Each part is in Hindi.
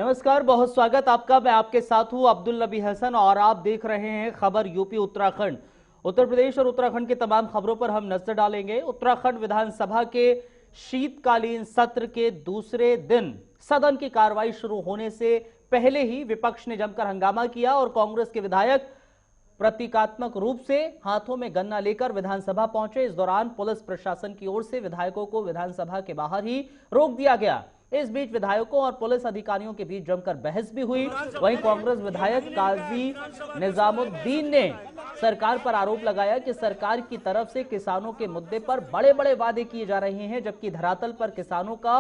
नमस्कार, बहुत स्वागत आपका। मैं आपके साथ हूं अब्दुल नबी हसन और आप देख रहे हैं खबर यूपी उत्तराखंड। उत्तर प्रदेश और उत्तराखंड की तमाम खबरों पर हम नजर डालेंगे। उत्तराखंड विधानसभा के शीतकालीन सत्र के दूसरे दिन सदन की कार्रवाई शुरू होने से पहले ही विपक्ष ने जमकर हंगामा किया और कांग्रेस के विधायक प्रतीकात्मक रूप से हाथों में गन्ना लेकर विधानसभा पहुंचे। इस दौरान पुलिस प्रशासन की ओर से विधायकों को विधानसभा के बाहर ही रोक दिया गया। इस बीच विधायकों और पुलिस अधिकारियों के बीच जमकर बहस भी हुई। वहीं कांग्रेस विधायक काजी निजामुद्दीन ने सरकार पर आरोप लगाया कि सरकार की तरफ से किसानों के मुद्दे पर बड़े बड़े वादे किए जा रहे हैं, जबकि धरातल पर किसानों का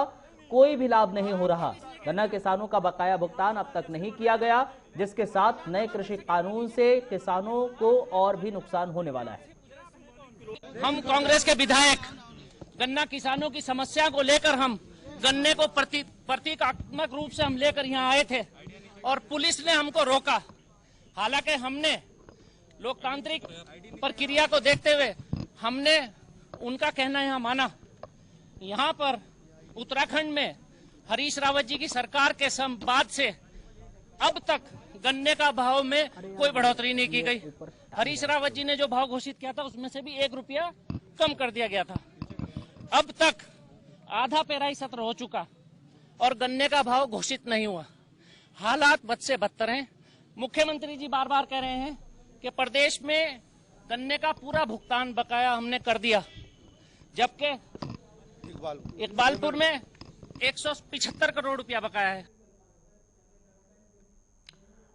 कोई भी लाभ नहीं हो रहा। गन्ना किसानों का बकाया भुगतान अब तक नहीं किया गया, जिसके साथ नए कृषि कानून से किसानों को और भी नुकसान होने वाला है। हम कांग्रेस के विधायक गन्ना किसानों की समस्या को लेकर हम गन्ने को प्रतीकात्मक रूप से हम लेकर यहाँ आए थे और पुलिस ने हमको रोका। हालांकि हमने लोकतांत्रिक प्रक्रिया को देखते हुए हमने उनका कहना यहाँ माना। यहाँ पर उत्तराखंड में हरीश रावत जी की सरकार के बाद से अब तक गन्ने का भाव में कोई बढ़ोतरी नहीं की गई। हरीश रावत जी ने जो भाव घोषित किया था उसमें से भी 1 रुपया कम कर दिया गया था। अब तक आधा पेराई सत्र हो चुका और गन्ने का भाव घोषित नहीं हुआ। हालात बद से बदतर हैं। मुख्यमंत्री जी बार बार कह रहे हैं कि प्रदेश में गन्ने का पूरा भुगतान बकाया हमने कर दिया, जबकि इकबालपुर में 175 करोड़ रुपया बकाया है।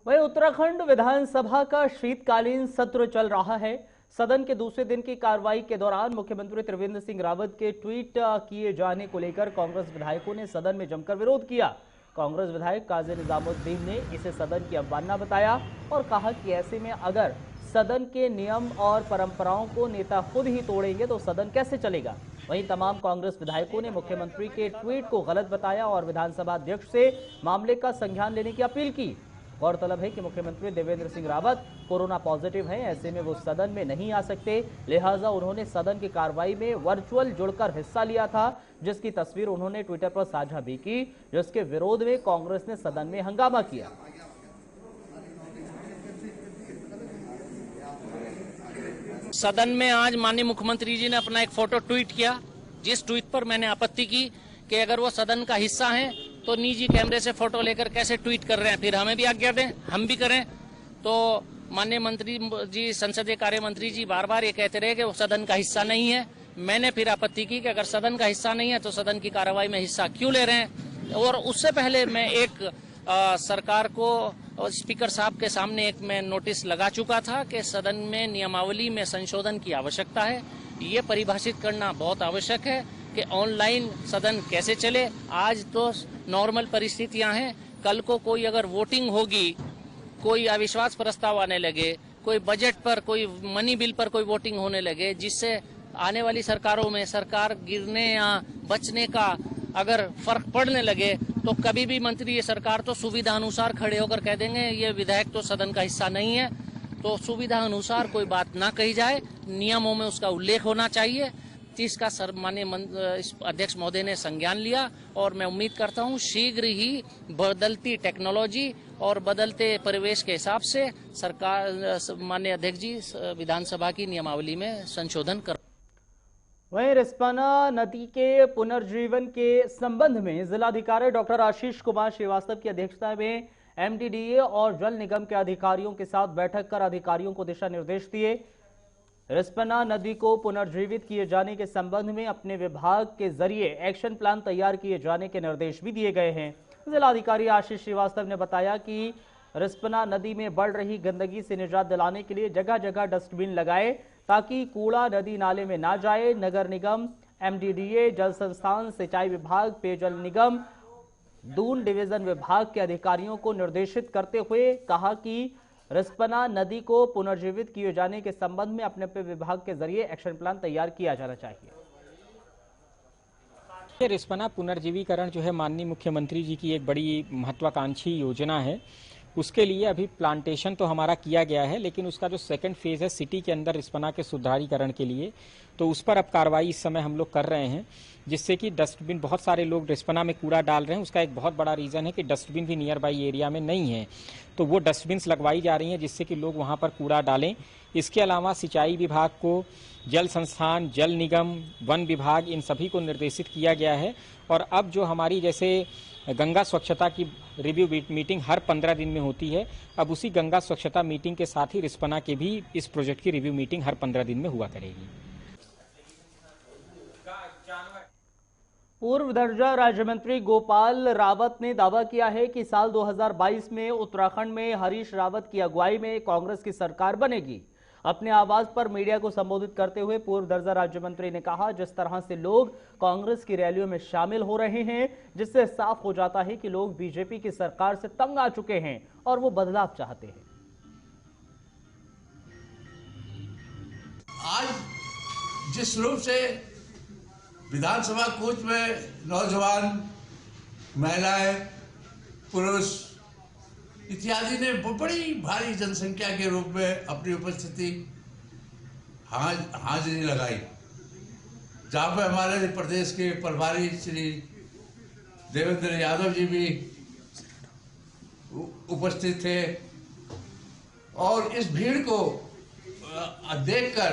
वहीं उत्तराखंड विधानसभा का शीतकालीन सत्र चल रहा है। सदन के दूसरे दिन की कार्रवाई के दौरान मुख्यमंत्री त्रिवेंद्र सिंह रावत के ट्वीट किए जाने को लेकर कांग्रेस विधायकों ने सदन में जमकर विरोध किया। कांग्रेस विधायक काजी निजामुद्दीन ने इसे सदन की अवमानना बताया और कहा कि ऐसे में अगर सदन के नियम और परंपराओं को नेता खुद ही तोड़ेंगे तो सदन कैसे चलेगा। वहीं तमाम कांग्रेस विधायकों ने मुख्यमंत्री के ट्वीट को गलत बताया और विधानसभा अध्यक्ष से मामले का संज्ञान लेने की अपील की। गौरतलब है कि मुख्यमंत्री देवेंद्र सिंह रावत कोरोना पॉजिटिव हैं, ऐसे में वो सदन में नहीं आ सकते, लिहाजा उन्होंने सदन की कार्रवाई में वर्चुअल जुड़कर हिस्सा लिया था, जिसकी तस्वीर उन्होंने ट्विटर पर साझा भी की, जिसके विरोध में कांग्रेस ने सदन में हंगामा किया। सदन में आज माननीय मुख्यमंत्री जी ने अपना एक फोटो ट्वीट किया, जिस ट्वीट पर मैंने आपत्ति की कि अगर वो सदन का हिस्सा हैं तो निजी कैमरे से फोटो लेकर कैसे ट्वीट कर रहे हैं, फिर हमें भी आज्ञा दें हम भी करें। तो माननीय मंत्री जी, संसदीय कार्य मंत्री जी बार बार ये कहते रहे कि वो सदन का हिस्सा नहीं है। मैंने फिर आपत्ति की कि अगर सदन का हिस्सा नहीं है तो सदन की कार्रवाई में हिस्सा क्यों ले रहे हैं। और उससे पहले मैं एक सरकार को और स्पीकर साहब के सामने एक मैं नोटिस लगा चुका था कि सदन में नियमावली में संशोधन की आवश्यकता है। ये परिभाषित करना बहुत आवश्यक है कि ऑनलाइन सदन कैसे चले। आज तो नॉर्मल परिस्थितियां हैं, कल को कोई अगर वोटिंग होगी, कोई अविश्वास प्रस्ताव आने लगे, कोई बजट पर, कोई मनी बिल पर कोई वोटिंग होने लगे, जिससे आने वाली सरकारों में सरकार गिरने या बचने का अगर फर्क पड़ने लगे तो कभी भी मंत्री ये सरकार तो सुविधा अनुसार खड़े होकर कह देंगे ये विधायक तो सदन का हिस्सा नहीं है। तो सुविधा अनुसार कोई बात ना कही जाए, नियमों में उसका उल्लेख होना चाहिए। इसका माननीय अध्यक्ष महोदय ने संज्ञान लिया और मैं उम्मीद करता हूं शीघ्र ही बदलती टेक्नोलॉजी और बदलते परिवेश के हिसाब से सरकार, माननीय अध्यक्ष जी, विधानसभा की नियमावली में संशोधन कर। वहीं रिस्पना नदी के पुनर्जीवन के संबंध में जिलाधिकारी डॉक्टर आशीष कुमार श्रीवास्तव की अध्यक्षता में एमडीडीए और जल निगम के अधिकारियों के साथ बैठक कर अधिकारियों को दिशा निर्देश दिए। रिस्पना नदी को पुनर्जीवित किए जाने के संबंध में अपने विभाग के जरिए एक्शन प्लान तैयार किए जाने के निर्देश भी दिए गए हैं। जिलाधिकारी आशीष श्रीवास्तव ने बताया कि रिस्पना नदी में बढ़ रही गंदगी से निजात दिलाने के लिए जगह जगह डस्टबिन लगाए ताकि कूड़ा नदी नाले में ना जाए। नगर निगम, एमडीडीए, जल संस्थान, सिंचाई विभाग, पेयजल निगम, दून डिवीजन विभाग के अधिकारियों को निर्देशित करते हुए कहा कि रिस्पना नदी को पुनर्जीवित किए जाने के संबंध में अपने अपने विभाग के जरिए एक्शन प्लान तैयार किया जाना चाहिए। रिस्पना पुनर्जीवीकरण जो है माननीय मुख्यमंत्री जी की एक बड़ी महत्वाकांक्षी योजना है उसके लिए अभी प्लांटेशन तो हमारा किया गया है, लेकिन उसका जो सेकंड फेज है सिटी के अंदर रिस्पना के सुधारीकरण के लिए, तो उस पर अब कार्रवाई इस समय हम लोग कर रहे हैं, जिससे कि डस्टबिन, बहुत सारे लोग रिस्पना में कूड़ा डाल रहे हैं, उसका एक बहुत बड़ा रीज़न है कि डस्टबिन भी नियर बाई एरिया में नहीं है, तो वो डस्टबिन्स लगवाई जा रही हैं जिससे कि लोग वहाँ पर कूड़ा डालें। इसके अलावा सिंचाई विभाग को, जल संस्थान, जल निगम, वन विभाग, इन सभी को निर्देशित किया गया है। और अब जो हमारी जैसे गंगा स्वच्छता की रिव्यू मीटिंग हर 15 दिन में होती है, अब उसी गंगा स्वच्छता मीटिंग के साथ ही रिस्पना के भी इस प्रोजेक्ट की रिव्यू मीटिंग हर 15 दिन में हुआ करेगी। पूर्व दर्जा राज्य मंत्री गोपाल रावत ने दावा किया है कि साल 2022 में उत्तराखंड में हरीश रावत की अगुवाई में कांग्रेस की सरकार बनेगी। अपने आवाज पर मीडिया को संबोधित करते हुए पूर्व दर्जा राज्य मंत्री ने कहा, जिस तरह से लोग कांग्रेस की रैलियों में शामिल हो रहे हैं, जिससे साफ हो जाता है कि लोग बीजेपी की सरकार से तंग आ चुके हैं और वो बदलाव चाहते हैं। आज जिस रूप से विधानसभा कूच में नौजवान, महिलाएं, पुरुष इत्यादि ने बड़ी भारी जनसंख्या के रूप में अपनी उपस्थिति हाजिरी लगाई, जहाँ पे हमारे प्रदेश के प्रभारी श्री देवेंद्र यादव जी भी उपस्थित थे। और इस भीड़ को देखकर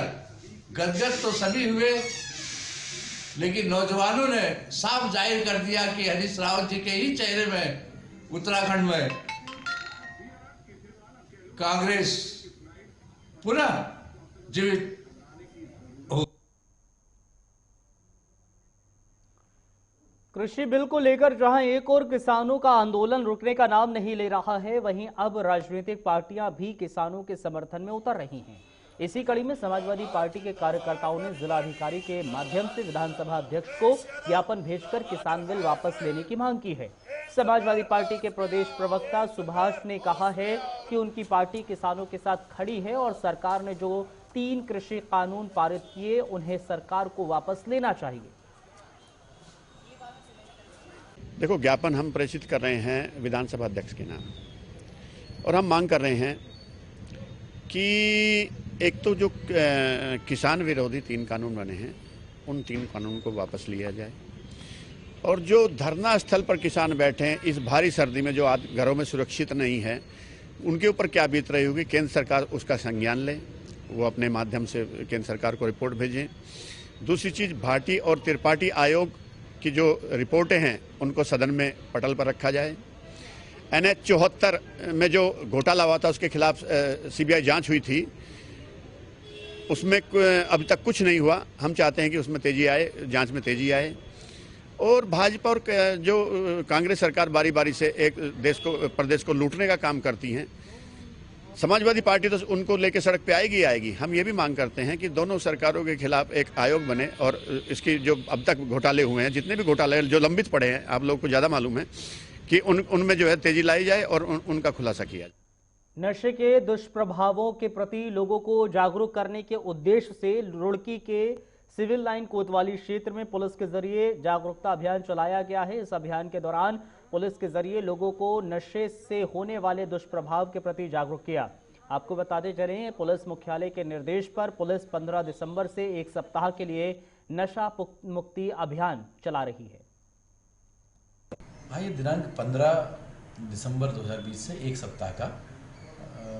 गदगद तो सभी हुए, लेकिन नौजवानों ने साफ जाहिर कर दिया कि हरीश रावत जी के ही चेहरे में उत्तराखंड में कांग्रेस पुनः जीवित हो। कृषि बिल को लेकर जहां एक और किसानों का आंदोलन रुकने का नाम नहीं ले रहा है, वहीं अब राजनीतिक पार्टियां भी किसानों के समर्थन में उतर रही हैं। इसी कड़ी में समाजवादी पार्टी के कार्यकर्ताओं ने जिलाधिकारी के माध्यम से विधानसभा अध्यक्ष को ज्ञापन भेजकर किसान बिल वापस लेने की मांग की है। समाजवादी पार्टी के प्रदेश प्रवक्ता सुभाष ने कहा है कि उनकी पार्टी किसानों के साथ खड़ी है और सरकार ने जो 3 कृषि कानून पारित किए, उन्हें सरकार को वापस लेना चाहिए। देखो, ज्ञापन हम प्रेषित कर रहे हैं विधानसभा अध्यक्ष के नाम, और हम मांग कर रहे हैं कि एक तो जो किसान विरोधी 3 कानून बने हैं, उन 3 कानून को वापस लिया जाए, और जो धरना स्थल पर किसान बैठे हैं इस भारी सर्दी में, जो आज घरों में सुरक्षित नहीं है, उनके ऊपर क्या बीत रही होगी, केंद्र सरकार उसका संज्ञान ले, वो अपने माध्यम से केंद्र सरकार को रिपोर्ट भेजें। दूसरी चीज़, भाटी और त्रिपाठी आयोग की जो रिपोर्टें हैं उनको सदन में पटल पर रखा जाए। NH 74 में जो घोटाला हुआ था उसके खिलाफ CBI जांच हुई थी, उसमें अब तक कुछ नहीं हुआ। हम चाहते हैं कि उसमें तेजी आए, जांच में तेजी आए। और भाजपा और जो कांग्रेस सरकार बारी बारी से एक प्रदेश को लूटने का काम करती हैं, समाजवादी पार्टी तो उनको लेके सड़क पे आएगी। हम ये भी मांग करते हैं कि दोनों सरकारों के खिलाफ एक आयोग बने और इसकी जो अब तक घोटाले हुए हैं, जितने भी घोटाले जो लंबित पड़े हैं, आप लोग को ज़्यादा मालूम है, कि उनमें जो है तेजी लाई जाए और उनका खुलासा किया जाए। नशे के दुष्प्रभावों के प्रति लोगों को जागरूक करने के उद्देश्य से रुड़की के सिविल लाइन कोतवाली क्षेत्र में पुलिस के जरिए जागरूकता अभियान चलाया गया है। इस अभियान के दौरान पुलिस के जरिए लोगों को नशे से होने वाले दुष्प्रभाव के प्रति जागरूक किया। आपको बताते चलें, पुलिस मुख्यालय के निर्देश पर पुलिस 15 दिसंबर से 1 सप्ताह के लिए नशा मुक्ति अभियान चला रही है। भाई, दिनांक 15 दिसंबर 2020 से 1 सप्ताह का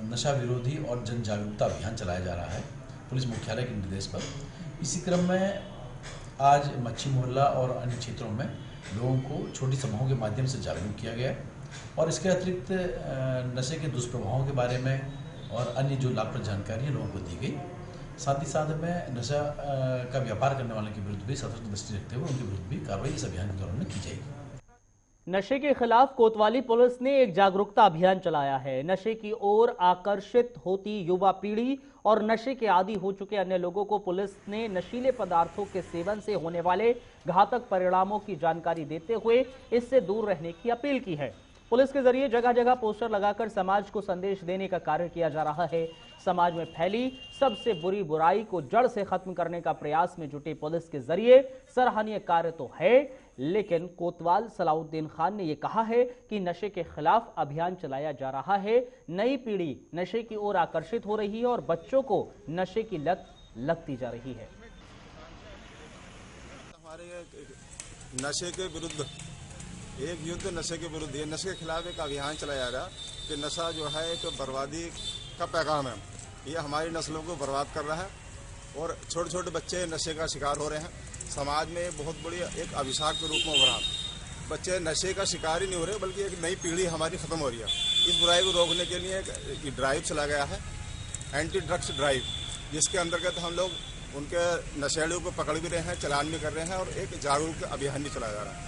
नशा विरोधी और जन जागरूकता अभियान चलाया जा रहा है पुलिस मुख्यालय के निर्देश पर। इसी क्रम में आज मच्छी मोहल्ला और अन्य क्षेत्रों में लोगों को छोटी सभाओं के माध्यम से जागरूक किया गया, और इसके अतिरिक्त नशे के दुष्प्रभावों के बारे में और अन्य जो लाभप्रद जानकारी लोगों को दी गई। साथ ही साथ में नशा का व्यापार करने वालों के विरुद्ध भी सतर्क दृष्टि रखते हुए उनके विरुद्ध भी कार्रवाई इस अभियान के दौरान की जाएगी। नशे के खिलाफ कोतवाली पुलिस ने एक जागरूकता अभियान चलाया है। नशे की ओर आकर्षित होती युवा पीढ़ी और नशे के आदी हो चुके अन्य लोगों को पुलिस ने नशीले पदार्थों के सेवन से होने वाले घातक परिणामों की जानकारी देते हुए इससे दूर रहने की अपील की है। पुलिस के जरिए जगह जगह पोस्टर लगाकर समाज को संदेश देने का कार्य किया जा रहा है। समाज में फैली सबसे बुरी बुराई को जड़ से खत्म करने का प्रयास में जुटी पुलिस के जरिए सराहनीय कार्य तो है, लेकिन कोतवाल सलाउद्दीन खान ने यह कहा है कि नशे के खिलाफ अभियान चलाया जा रहा है। नई पीढ़ी नशे की ओर आकर्षित हो रही है और बच्चों को नशे की लत लगती जा रही है। हमारे नशे के विरुद्ध एक युद्ध नशे के विरुद्ध, ये नशे के खिलाफ एक अभियान चलाया जा रहा है कि नशा जो है एक बर्बादी का पैगाम है। ये हमारी नस्लों को बर्बाद कर रहा है और छोटे छोटे बच्चे नशे का शिकार हो रहे हैं। समाज में बहुत बड़ी एक अभिशाप के रूप में उभरा। बच्चे नशे का शिकार ही नहीं हो रहे बल्कि एक नई पीढ़ी हमारी खत्म हो रही है। इस बुराई को रोकने के लिए एक ड्राइव चला गया है, एंटी ड्रग्स ड्राइव, जिसके अंतर्गत हम लोग उनके नशेड़ियों को पकड़ भी रहे हैं, चालान भी कर रहे हैं और एक जागरूक अभियान भी चलाया जा रहा है।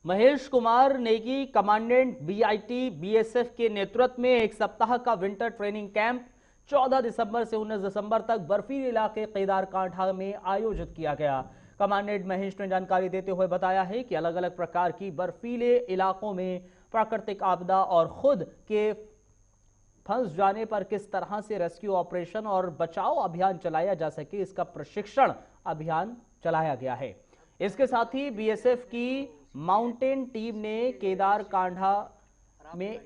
Mahesh Kumar Negi, commandant BIT BSF के नेतृत्व में एक सप्ताह का विंटर ट्रेनिंग कैंप 14 दिसंबर से 19 दिसंबर तक बर्फीले इलाके केदारकांठा में आयोजित किया गया। कमांडेंट महेश ने जानकारी देते हुए बताया है कि अलग अलग प्रकार की बर्फीले इलाकों में प्राकृतिक आपदा और खुद के फंस जाने पर किस तरह से रेस्क्यू ऑपरेशन और बचाव अभियान चलाया जा सके, इसका प्रशिक्षण अभियान चलाया गया है। इसके साथ ही BSF की माउंटेन टीम ने केदारकांठा में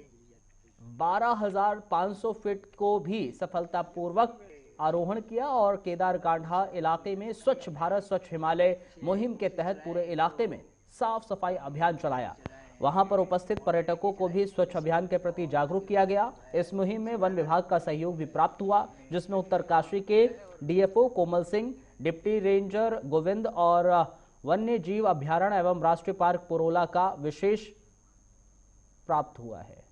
12,500 फीट को भी सफलतापूर्वक आरोहण किया और केदारकांठा इलाके में स्वच्छ भारत स्वच्छ हिमालय मुहिम के तहत पूरे इलाके में साफ सफाई अभियान चलाया। वहां पर उपस्थित पर्यटकों को भी स्वच्छ अभियान के प्रति जागरूक किया गया। इस मुहिम में वन विभाग का सहयोग भी प्राप्त हुआ, जिसमें उत्तरकाशी के DFO Komal Singh, deputy ranger Govind और वन्य जीव अभ्यारण्य एवं राष्ट्रीय पार्क पुरोला का विशेष प्राप्त हुआ है।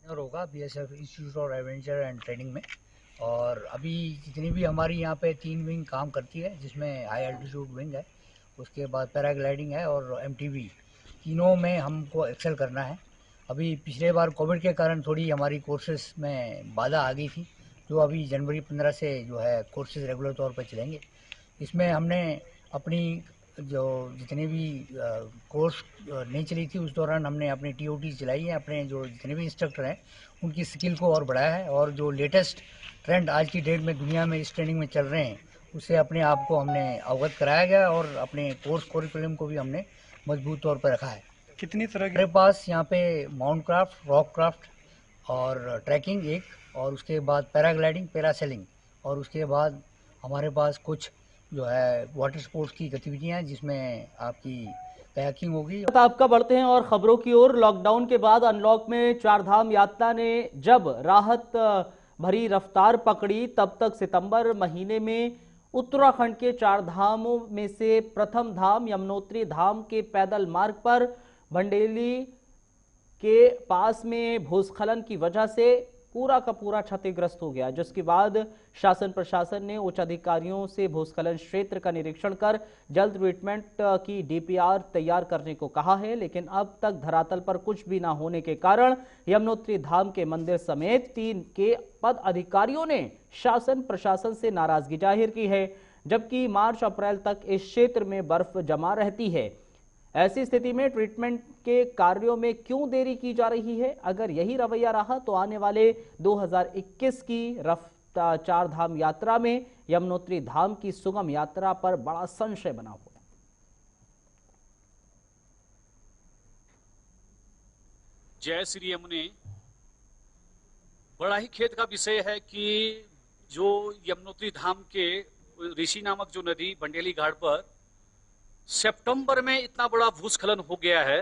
होगा BSF institute of adventure and training में, और अभी जितनी भी हमारी यहाँ पे 3 विंग काम करती है, जिसमें हाई एल्टीट्यूड विंग है, उसके बाद पैराग्लाइडिंग है और MTV, तीनों में हमको एक्सेल करना है। अभी पिछले बार कोविड के कारण थोड़ी हमारी कोर्सेज में बाधा आ गई थी, जो अभी जनवरी 15 से जो है कोर्सेज रेगुलर तौर पर चलेंगे। इसमें हमने अपनी जो जितने भी कोर्स नहीं चली थी उस दौरान हमने अपनी TOT चलाई है, अपने जो जितने भी इंस्ट्रक्टर हैं उनकी स्किल को और बढ़ाया है, और जो लेटेस्ट ट्रेंड आज की डेट में दुनिया में इस ट्रेनिंग में चल रहे हैं उससे अपने आप को हमने अवगत कराया गया और अपने कोर्स करिकुलम को भी हमने मजबूत तौर पर रखा है। कितनी तरह हमारे पास यहाँ पे माउंट क्राफ्ट, रॉक क्राफ्ट और ट्रैकिंग एक, और उसके बाद पैराग्लाइडिंग, पैरासेलिंग, और उसके बाद हमारे पास कुछ जो है वाटर स्पोर्ट्स की गतिविधियां जिसमें आपकी कयाकिंग होगी। आपका बढ़ते हैं और खबरों की ओर। लॉकडाउन के बाद अनलॉक में चारधाम यात्रा ने जब राहत भरी रफ्तार पकड़ी, तब तक सितंबर महीने में उत्तराखंड के 4 धामों में से प्रथम धाम यमुनोत्री धाम के पैदल मार्ग पर भंडेली के पास में भूस्खलन की वजह से पूरा का पूरा क्षतिग्रस्त हो गया, जिसके बाद शासन प्रशासन ने उच्च अधिकारियों से भूस्खलन क्षेत्र का निरीक्षण कर जल्द ट्रीटमेंट की DPR तैयार करने को कहा है। लेकिन अब तक धरातल पर कुछ भी ना होने के कारण यमुनोत्री धाम के मंदिर समेत 3 के पद अधिकारियों ने शासन प्रशासन से नाराजगी जाहिर की है, जबकि मार्च अप्रैल तक इस क्षेत्र में बर्फ जमा रहती है। ऐसी स्थिति में ट्रीटमेंट के कार्यों में क्यों देरी की जा रही है? अगर यही रवैया रहा तो आने वाले 2021 की चार धाम यात्रा में यमुनोत्री धाम की सुगम यात्रा पर बड़ा संशय बना हुआ। जय श्री यमुने। बड़ा ही खेद का विषय है कि जो यमुनोत्री धाम के ऋषि नामक जो नदी बंडेली घाट पर सितंबर में इतना बड़ा भूस्खलन हो गया है,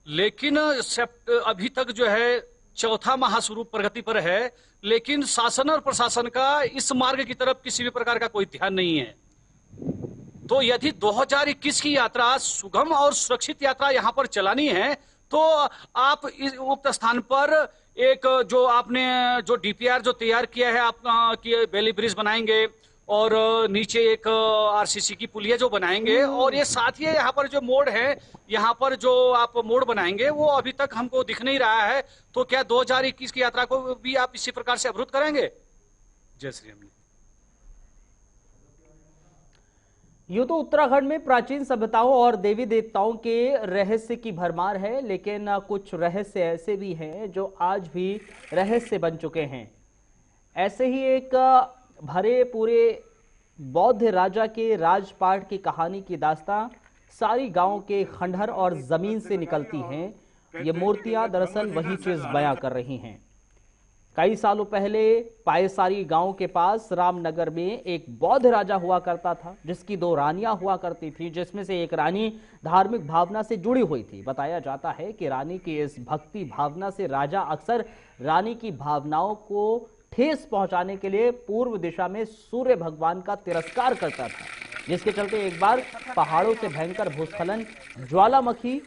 लेकिन अभी तक जो है 4था माह शुरू प्रगति पर है, लेकिन शासन और प्रशासन का इस मार्ग की तरफ किसी भी प्रकार का कोई ध्यान नहीं है। तो यदि 2021 की यात्रा सुगम और सुरक्षित यात्रा यहाँ पर चलानी है तो आप इस उक्त स्थान पर एक जो आपने जो DPR जो तैयार किया है, आप बेली ब्रिज बनाएंगे और नीचे एक RCC की पुलिया जो बनाएंगे, और ये साथ ही यहाँ पर जो मोड़ है, यहाँ पर जो आप मोड़ बनाएंगे वो अभी तक हमको दिख नहीं रहा है। तो क्या 2021 की यात्रा को भी आप इसी प्रकार से अवरुद्ध करेंगे? जय श्री राम। यूं तो उत्तराखंड में प्राचीन सभ्यताओं और देवी देवताओं के रहस्य की भरमार है, लेकिन कुछ रहस्य ऐसे भी हैं जो आज भी रहस्य बन चुके हैं। ऐसे ही एक भरे पूरे बौद्ध राजा के राजपाट की कहानी की दास्तां सारी गांव के खंडहर और जमीन से निकलती हैं। ये मूर्तियां दरअसल वही चीज बयां कर रही हैं। कई सालों पहले पायसारी गांव के पास रामनगर में एक बौद्ध राजा हुआ करता था, जिसकी 2 रानियां हुआ करती थी, जिसमें से एक रानी धार्मिक भावना से जुड़ी हुई थी। बताया जाता है कि रानी की इस भक्ति भावना से राजा अक्सर रानी की भावनाओं को ठेस पहुंचाने के लिए पूर्व दिशा में सूर्य भगवान का तिरस्कार करता था, जिसके चलते एक बार पहाड़ों से भयंकर भूस्खलन, ज्वालामुखी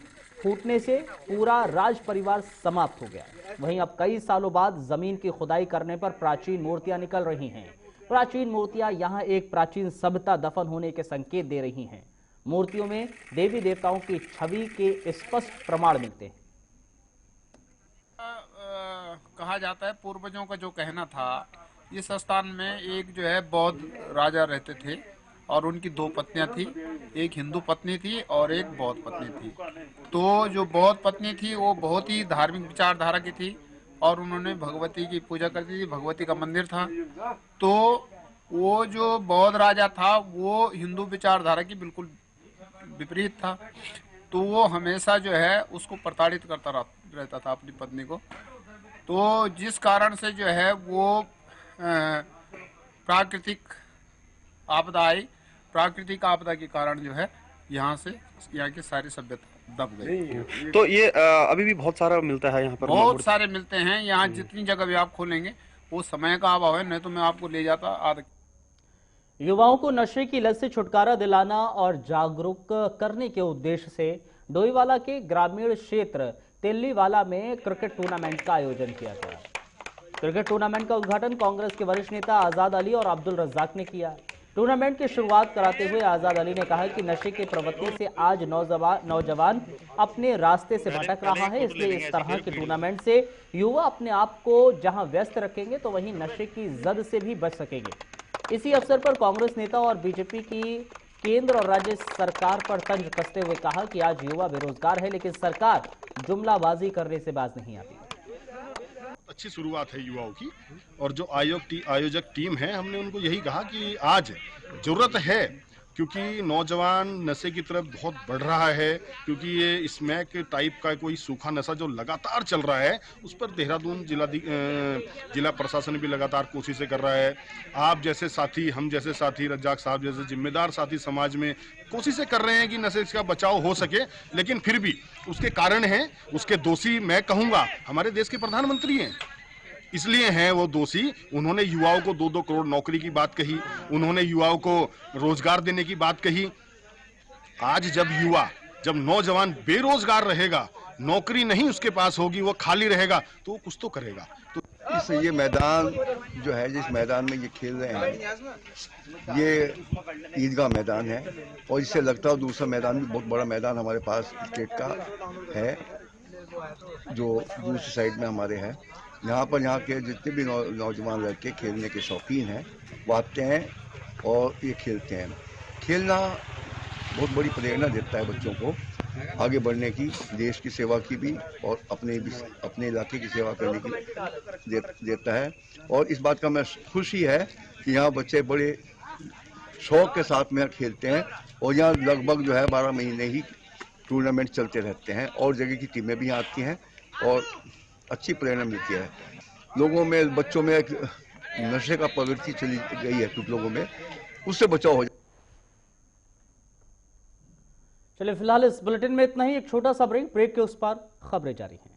फूटने से पूरा राज परिवार समाप्त हो गया। वहीं अब कई सालों बाद जमीन की खुदाई करने पर प्राचीन मूर्तियां निकल रही हैं। प्राचीन मूर्तियां यहां एक प्राचीन सभ्यता दफन होने के संकेत दे रही हैं। मूर्तियों में देवी देवताओं की छवि के स्पष्ट प्रमाण मिलते हैं। कहा जाता है, पूर्वजों का जो कहना था, इस स्थान में एक जो है बौद्ध राजा रहते थे और उनकी 2 पत्नियां थी, एक हिंदू पत्नी थी और एक बौद्ध पत्नी थी। तो जो बौद्ध पत्नी थी वो बहुत ही धार्मिक विचारधारा की थी और उन्होंने भगवती की पूजा करती थी, भगवती का मंदिर था। तो वो जो बौद्ध राजा था वो हिंदू विचारधारा की बिल्कुल विपरीत था। तो वो हमेशा जो है उसको प्रताड़ित करता रहता था अपनी पत्नी को। तो जिस कारण से जो है वो प्राकृतिक आपदा के कारण जो है यहाँ की सारी सभ्यता दब गई। तो ये अभी भी बहुत सारा मिलता है यहाँ पर, बहुत सारे मिलते हैं यहाँ। जितनी जगह भी आप खोलेंगे वो समय का अभाव है, नहीं तो मैं आपको ले जाता आधा। युवाओं को नशे की लत से छुटकारा दिलाना और जागरूक करने के उद्देश्य से डोईवाला के ग्रामीण क्षेत्र तेलीवाला में क्रिकेट टूर्नामेंट का आयोजन किया गया। क्रिकेट टूर्नामेंट का उद्घाटन कांग्रेस के वरिष्ठ नेता आजाद अली और अब्दुल रज्जाक ने किया। टूर्नामेंट की शुरुआत कराते हुए आजाद अली ने कहा कि नशे के प्रवृत्ति से आज नौजवान अपने रास्ते से भटक रहा है, इसलिए इस तरह के टूर्नामेंट से युवा अपने आप को जहां व्यस्त रखेंगे तो वहीं नशे की जद से भी बच सकेंगे। इसी अवसर पर कांग्रेस नेता और बीजेपी की केंद्र और राज्य सरकार पर तंज कसते हुए कहा कि आज युवा बेरोजगार है, लेकिन सरकार जुमलाबाजी करने से बाज नहीं आती। अच्छी शुरुआत है युवाओं की, और जो आयोजक टीम है, हमने उनको यही कहा कि आज जरूरत है, क्योंकि नौजवान नशे की तरफ बहुत बढ़ रहा है, क्योंकि ये स्मैक टाइप का कोई सूखा नशा जो लगातार चल रहा है, उस पर देहरादून जिला प्रशासन भी लगातार कोशिशें कर रहा है। आप जैसे साथी, हम जैसे साथी, रज्जाक साहब जैसे जिम्मेदार साथी समाज में कोशिशें कर रहे हैं कि नशे का बचाव हो सके, लेकिन फिर भी उसके कारण हैं, उसके दोषी मैं कहूँगा हमारे देश के प्रधानमंत्री हैं, इसलिए हैं वो दोषी। उन्होंने युवाओं को 2-2 करोड़ नौकरी की बात कही, उन्होंने युवाओं को रोजगार देने की बात कही। आज जब नौजवान बेरोजगार रहेगा, नौकरी नहीं उसके पास होगी, वो खाली रहेगा, तो वो कुछ तो करेगा। तो ये मैदान जो है, जिस मैदान में ये खेल रहे हैं, ये ईदगाह मैदान है, और इससे लगता है दूसरा मैदान भी बहुत बड़ा मैदान हमारे पास क्रिकेट का है, जो दूसरी साइड में हमारे है। यहाँ के जितने भी नौजवान लड़के खेलने के शौकीन हैं वो आते हैं और ये खेलते हैं। खेलना बहुत बड़ी प्रेरणा देता है बच्चों को आगे बढ़ने की, देश की सेवा की भी, और अपने इलाके की सेवा करने की देता है। और इस बात का मैं खुशी है कि यहाँ बच्चे बड़े शौक के साथ में खेलते हैं, और यहाँ लगभग जो है 12 महीने ही टूर्नामेंट चलते रहते हैं, और जगह की टीमें भी आती हैं और अच्छी प्रेरणा मिलती है। लोगों में, बच्चों में एक नशे का प्रवृत्ति चली गई है कुछ लोगों में, उससे बचाव हो जाए। चलिए फिलहाल इस बुलेटिन में इतना ही। एक छोटा सा ब्रेक के उस पार खबरें जारी हैं।